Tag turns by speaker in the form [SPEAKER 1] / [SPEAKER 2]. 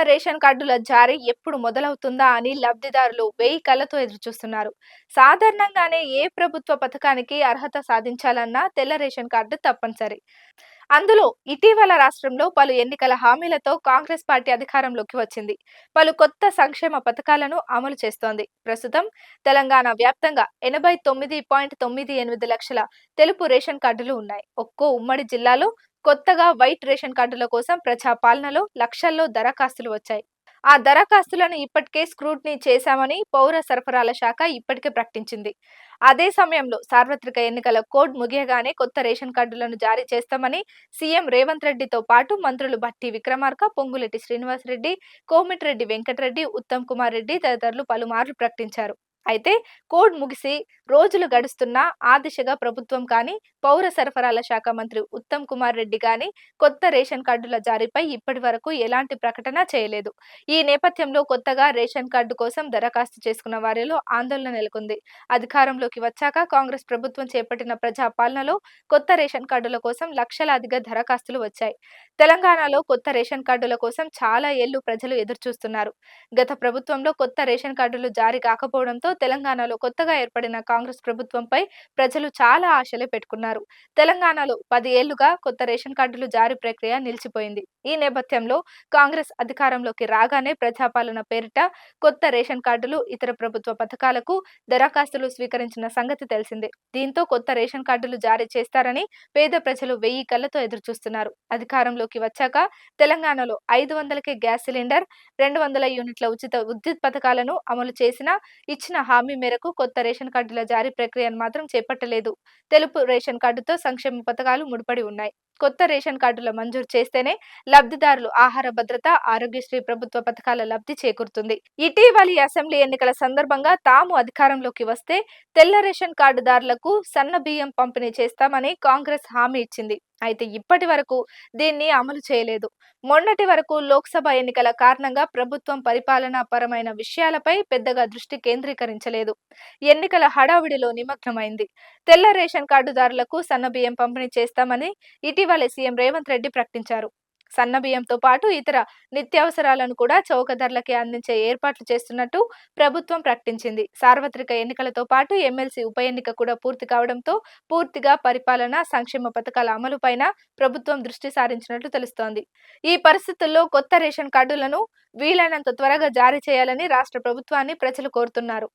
[SPEAKER 1] Ration కార్డుల జారీ ఎప్పుడు మొదలవుతుందా అని లబ్ధిదారులు వేయి కళ్లతో ఎదురుచూస్తున్నారు. సాధారణంగానే ఏ ప్రభుత్వ పథకానికి అర్హత సాధించాలన్నా తెల్ల రేషన్ కార్డు తప్పనిసరి. అందులో ఇటీవల రాష్ట్రంలో పలు ఎన్నికల హామీలతో కాంగ్రెస్ పార్టీ అధికారంలోకి వచ్చింది. పలు కొత్త సంక్షేమ పథకాలను అమలు చేస్తోంది. ప్రస్తుతం తెలంగాణ వ్యాప్తంగా 89.98 లక్షల తెలుపు రేషన్ కార్డులు ఉన్నాయి. ఒక్కో ఉమ్మడి జిల్లాలో కొత్తగా వైట్ రేషన్ కార్డుల కోసం ప్రజాపాలనలో లక్షల్లో దరఖాస్తులు వచ్చాయి. ఆ దరఖాస్తులను ఇప్పటికే స్క్రూటినీ చేశామని పౌర సరఫరాల శాఖ ఇప్పటికే ప్రకటించింది. అదే సమయంలో సార్వత్రిక ఎన్నికల కోడ్ ముగియగానే కొత్త రేషన్ కార్డులను జారీ చేస్తామని సీఎం రేవంత్ రెడ్డితో పాటు మంత్రులు భట్టి విక్రమార్క, పొంగులేటి శ్రీనివాసరెడ్డి, కోమిటిరెడ్డి వెంకటరెడ్డి, ఉత్తమ్ కుమార్ రెడ్డి తదితరులు పలుమార్లు ప్రకటించారు. అయితే కోడ్ ముగిసి రోజులు గడుస్తున్నా ఆ దిశగా ప్రభుత్వం కానీ, పౌర సరఫరాల శాఖ మంత్రి ఉత్తమ్ కుమార్ రెడ్డి కానీ కొత్త రేషన్ కార్డుల జారీపై ఇప్పటి వరకు ఎలాంటి ప్రకటన చేయలేదు. ఈ నేపథ్యంలో కొత్తగా రేషన్ కార్డు కోసం దరఖాస్తు చేసుకున్న వారిలో ఆందోళన నెలకొంది. అధికారంలోకి వచ్చాక కాంగ్రెస్ ప్రభుత్వం చేపట్టిన ప్రజా పాలనలో కొత్త రేషన్ కార్డుల కోసం లక్షలాదిగా దరఖాస్తులు వచ్చాయి. తెలంగాణలో కొత్త రేషన్ కార్డుల కోసం చాలా ఏళ్లు ప్రజలు ఎదురుచూస్తున్నారు. గత ప్రభుత్వంలో కొత్త రేషన్ కార్డులు జారీ కాకపోవడంతో తెలంగాణలో కొత్తగా ఏర్పడిన కాంగ్రెస్ ప్రభుత్వంపై ప్రజలు చాలా ఆశలే పెట్టుకున్నారు. తెలంగాణలో 10 ఏళ్లుగా కొత్త రేషన్ కార్డులు జారీ ప్రక్రియ నిలిచిపోయింది. ఈ నేపథ్యంలో కాంగ్రెస్ అధికారంలోకి రాగానే ప్రజాపాలన పేరిట కొత్త రేషన్ కార్డులు, ఇతర ప్రభుత్వ పథకాలకు దరఖాస్తులు స్వీకరించిన సంగతి తెలిసిందే. దీంతో కొత్త రేషన్ కార్డులు జారీ చేస్తారని పేద ప్రజలు వెయ్యి కళ్లతో ఎదురుచూస్తున్నారు. అధికారంలోకి వచ్చాక తెలంగాణలో 500కే గ్యాస్ సిలిండర్, 200 యూనిట్ల ఉచిత విద్యుత్ పథకాలను అమలు చేసినా ఇచ్చిన హామీ మేరకు కొత్త రేషన్ కార్డుల జారీ ప్రక్రియను మాత్రం చేపట్టలేదు. తెలుపు రేషన్ కార్డుతో సంక్షేమ పథకాలు ముడిపడి ఉన్నాయి. కొత్త రేషన్ కార్డుల మంజూరు చేస్తేనే లబ్ధిదారులు ఆహార భద్రత, ఆరోగ్యశ్రీ ప్రభుత్వ పథకాల లబ్ధి చేకూరుతుంది. ఇటీవలి అసెంబ్లీ ఎన్నికల సందర్భంగా తాము అధికారంలోకి వస్తే తెల్ల రేషన్ కార్డుదారులకు సన్న బియ్యం పంపిణీ చేస్తామని కాంగ్రెస్ హామీ ఇచ్చింది. అయితే ఇప్పటి వరకు దీన్ని అమలు చేయలేదు. మొన్నటి వరకు లోక్సభ ఎన్నికల కారణంగా ప్రభుత్వం పరిపాలనా పరమైన విషయాలపై పెద్దగా దృష్టి కేంద్రీకరించలేదు. ఎన్నికల హడావిడిలో నిమగ్నమైంది. తెల్ల రేషన్ కార్డుదారులకు సన్న బియ్యం పంపిణీ చేస్తామని ఇటీవలే సీఎం రేవంత్ రెడ్డి ప్రకటించారు. సన్న బియ్యంతో పాటు ఇతర నిత్యావసరాలను కూడా చౌక ధరలకే అందించే ఏర్పాట్లు చేస్తున్నట్టు ప్రభుత్వం ప్రకటించింది. సార్వత్రిక ఎన్నికలతో పాటు ఎమ్మెల్సీ ఉప ఎన్నిక కూడా పూర్తి కావడంతో పూర్తిగా పరిపాలన, సంక్షేమ పథకాల అమలుపైన ప్రభుత్వం దృష్టి సారించినట్లు తెలుస్తోంది. ఈ పరిస్థితుల్లో కొత్త రేషన్ కార్డులను వీలైనంత త్వరగా జారీ చేయాలని రాష్ట్ర ప్రభుత్వాన్ని ప్రజలు కోరుతున్నారు.